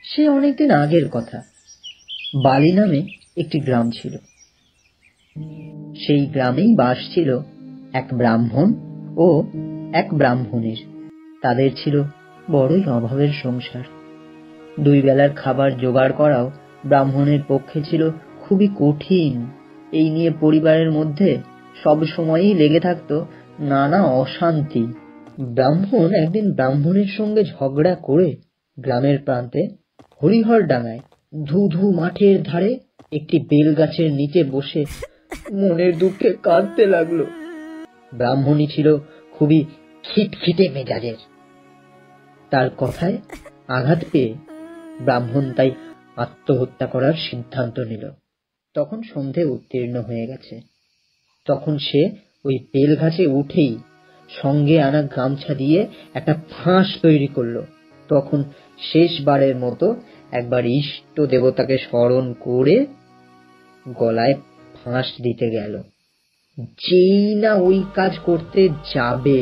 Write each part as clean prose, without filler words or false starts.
সে অনেকদিন আগের কথা। বালি নামে একটি গ্রাম ছিল। সেই গ্রামেই বাস ছিল এক ব্রাহ্মণ ও এক ব্রাহ্মণীর। তাদের ছিল বড়ই অভাবের সংসার। দুই বেলার খাবার জোগাড় করাও ব্রাহ্মণের পক্ষে ছিল খুবই কঠিন। এই নিয়ে পরিবারের মধ্যে সব সময়ই লেগে থাকতো নানা অশান্তি। ব্রাহ্মণ একদিন ব্রাহ্মণের সঙ্গে ঝগড়া করে গ্রামের প্রান্তে হরিহর ডাঙায় ধুধু মাঠের ধারে একটি বেল গাছের নিচে বসে মনের দুঃখে কাঁদতে লাগলো। ব্রাহ্মণী ছিল খুবই খিটখিটে মেজাজের। তার কথায় আঘাত পেয়ে ব্রাহ্মণ তাই আত্মহত্যা করার সিদ্ধান্ত নিল। তখন সন্ধে উত্তীর্ণ হয়ে গেছে। তখন সে ওই বেল গাছে উঠেই সঙ্গে আনা গামছা দিয়ে একটা ফাঁস তৈরি করলো। তখন শেষবারের মতো একবার ইষ্ট দেবতাকে স্মরণ করে গলায় ফাঁস দিতে গেল। যেই না ওই কাজ করতে যাবে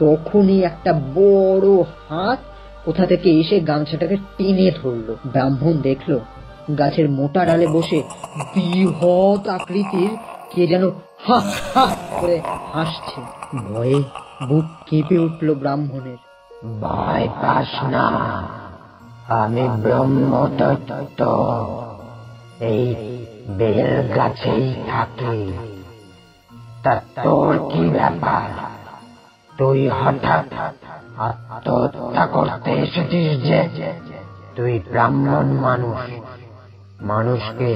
তখনই একটা বড় হাত কোথা থেকে এসে গামছাটাকে টেনে ধরলো। ব্রাহ্মণ দেখলো গাছের মোটা ডালে বসে বৃহৎ আকৃতির কে যেন হা হা করে হাসছে। ভয়ে বুক কেঁপে উঠল ব্রাহ্মণের। ভয় পাস না, আমি ব্রহ্মদত্ত, এই বেল গাছেই থাকি। তা তোর কি ব্যাপার? তুই হঠাৎ আত্মহত্যা করতে এসেছিস যে? তুই ব্রাহ্মণ মানুষ, মানুষকে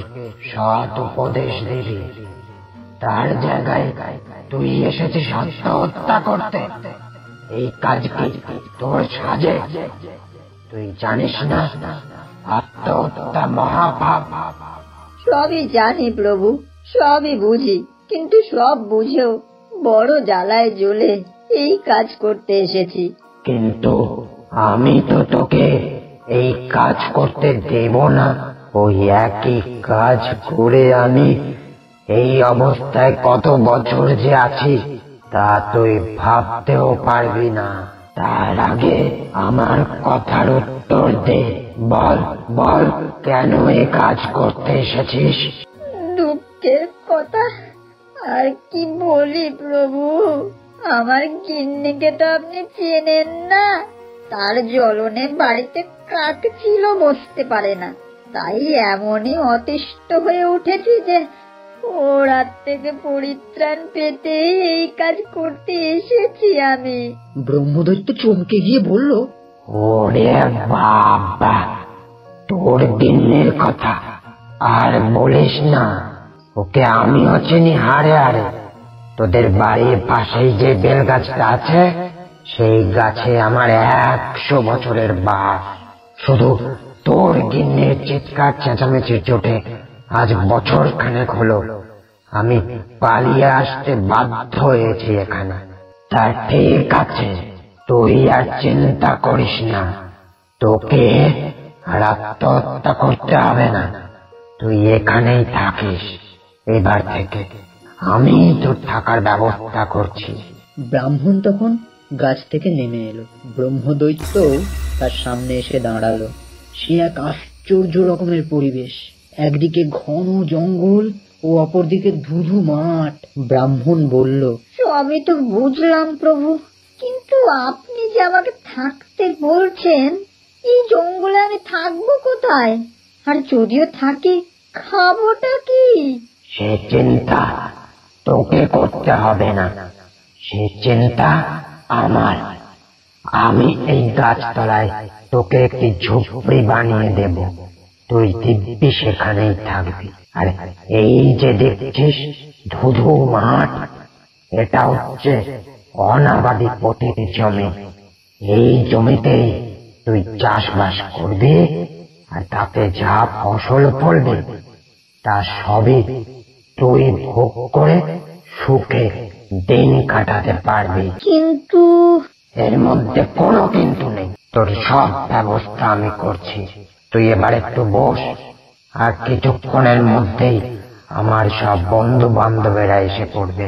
সৎ উপদেশ দিবি, তার জায়গায় তুই এসেছিস আত্মহত্যা করতে। এই কাজ কি তোর সাজে? তুই জানিস না আত্মহত্যা মহাপাপ? সবই জানি প্রভু, সবই বুঝি, কিন্তু সব বুঝেও বড় জ্বালায় জ্বলে এই কাজ করতে এসেছি। কিন্তু আমি তো তোকে এই কাজ করতে দেব না। ওই একই কাজ করে আমি এই অবস্থায় কত বছর যে আছি তা তুই ভাবতেও পারবি না। তার আগে আমার কথার উত্তর দে। বল বল, কেন এই কাজ করতে এসেছিস? দুঃখের কথা আর কি বলি প্রভু, আমার গিন্নিকে তো আপনি চেনেন না। তার জ্বলনে বাড়িতে কাক ছিল, বসতে পারে না। তাই এমনই অতিষ্ঠ হয়ে উঠেছি যে ওর হাত থেকে পরিত্রাণ পেতে এই কাজ করতে এসেছি আমি। ব্রহ্মদৈত্য চমকে গিয়ে বলল, ওরে বাবা, তোর গিন্নির কথা আর বলিস না। ওকে আমিও চিনি হাড়ে হাড়ে। তোদের বাড়ির পাশেই যে বেল গাছটা আছে, সেই গাছে আমার 100 বছরের বাস। শুধু তোর গিন্নির চিৎকার চেঁচামেচির চোটে আজ বছর খানেক হলো আমি পালিয়ে আসতে বাধ্য হয়েছি এখানে। তা ঠিক আছে, তুই আর চিন্তা করিস না, তোকে আর আত্মহত্যা করতে হবে না। তুই এখানেই থাকিস। এবার থেকে আমি তোর থাকার ব্যবস্থা করছি। ব্রাহ্মণ তখন গাছ থেকে নেমে এলো। ব্রহ্মদৈত্য তার সামনে এসে দাঁড়ালো। সে এক আশ্চর্য রকমের পরিবেশ। একদিকে ঘন জঙ্গল ও অপরদিকে ধুধু মাঠ। ব্রাহ্মণ বলল, সবই তো বুঝলাম প্রভু, কিন্তু আপনি যে আমাকে থাকতে বলছেন, এই জঙ্গলে আমি থাকবো কোথায়? আর যদিও থাকি, খাবোটা কি? সে চিন্তা তোকে করতে হবে না, সে চিন্তা আমার। আমি এই গাছতলায় তোকে একটি ঝুপড়ি বানিয়ে দেব। তুই দিব্যি সেখানেই থাকবি। আর এই যে দেখছিস ধুধু মাঠ, এটা হচ্ছে অনাবাদী পতির জমি। এই জমিতেই তুই চাষবাস করবি, আর তাতে যা ফসল ফলবে তা সবই তুই ভোগ করে সুখে দিন কাটাতে পারবি। কিন্তু এর মধ্যে কোনো কিন্তু নেই। তোর সব ব্যবস্থা আমি করছি। তুই এবার একটু বস, আর কিছুক্ষণের মধ্যেই আমার সব বন্ধু বান্ধবেরা এসে পড়বে।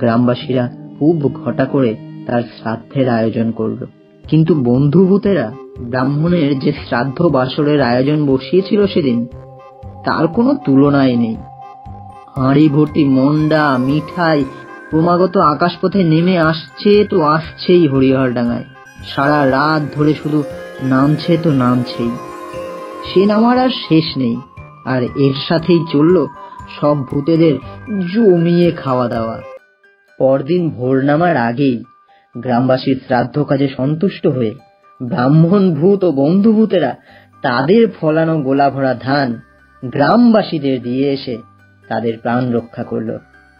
গ্রামবাসীরা খুব ঘটা করে তার শ্রাদ্ধের আয়োজন করল। কিন্তু বন্ধুভূতেরা ব্রাহ্মণের যে শ্রাদ্ধ বাসরের আয়োজন বসিয়েছিল সেদিন, তার কোনো তুলনাই নেই। হাঁড়ি ভর্তি মন্ডা মিঠাই ক্রমাগত আকাশপথে নেমে আসছে তো আসছেই হরিহরডাঙ্গায়। সারা রাত ধরে শুধু নামছে তো নামছেই, সে নামার আর শেষ নেই। আর এর সাথেই চলল সব ভূতেদের জমিয়ে খাওয়া দাওয়া। পরদিন ভোর নামার আগেই গ্রামবাসীর শ্রাদ্ধ কাজে সন্তুষ্ট হয়ে ব্রাহ্মণ ভূত ও বন্ধুভূতেরা তাদের ফলানো গোলা ভরা ধান গ্রামবাসীদের দিয়ে এসে তাদের প্রাণ রক্ষা করল,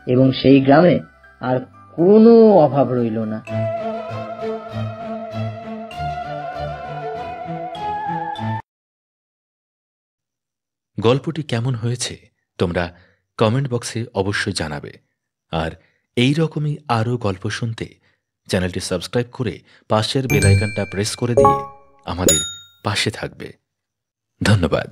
এবং সেই গ্রামে আর কোনো অভাব রইল না। গল্পটি কেমন হয়েছে তোমরা কমেন্ট বক্সে অবশ্যই জানাবে। আর এই রকমই আরও গল্প শুনতে চ্যানেলটি সাবস্ক্রাইব করে পাশের বেল আইকনটা প্রেস করে দিয়ে আমাদের পাশে থাকবে। ধন্যবাদ।